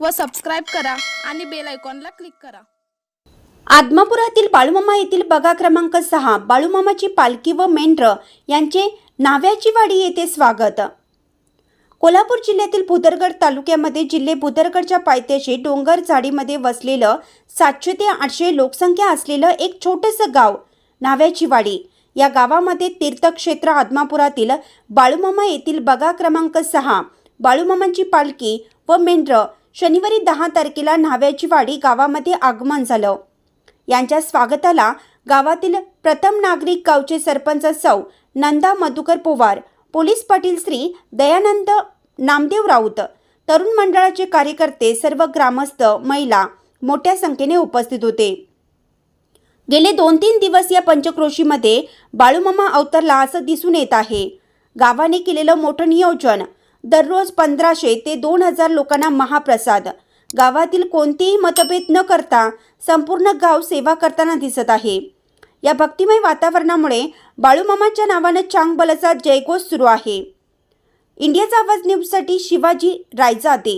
व सबस्क्राईब करा आणि बेल आयकॉनला क्लिक करा। आदमापुरातील बाळूमामा येथील बगा क्रमांक 6 बाळूमामाची पालखी व मेंढर यांचे नाव्याची वाडी येथे स्वागत। कोल्हापूर जिल्ह्यातील भुदरगड तालुक्यामध्ये जिल्हे भुदरगडच्या पायथ्याशी डोंगर झाडीमध्ये वसलेलं 700 ते 800 लोकसंख्या असलेलं एक छोटंसं गाव नाव्याची वाडी। या गावामध्ये तीर्थक्षेत्र आदमापुरातील बाळूमामा येथील बगा क्रमांक 6 बाळूमामांची पालखी व मेंढर शनिवारी 10 तारखेला नाव्याची वाडी गावामध्ये आगमन झालं। यांच्या स्वागताला गावातील प्रथम नागरिक गावचे सरपंच सौ नंदा मधुकर पोवार, पोलीस पाटील श्री दयानंद नामदेव राऊत, तरुण मंडळाचे कार्यकर्ते, सर्व ग्रामस्थ, महिला मोठ्या संख्येने उपस्थित होते। गेले 2-3 दिवस या पंचक्रोशीमध्ये बाळूमामा अवतरला असं दिसून येत आहे। गावाने केलेलं मोठं नियोजन, दररोज 1500 ते 2000 लोकांना महाप्रसाद, गावातील कोणतेही मतभेद न करता संपूर्ण गाव सेवा करताना दिसत आहे। या भक्तिमय वातावरणामुळे बाळूमामाच्या नावाने चांगभलचा जयघोष सुरू आहे। इंडियाचा आवाज न्यूजसाठी शिवाजी रायजादे।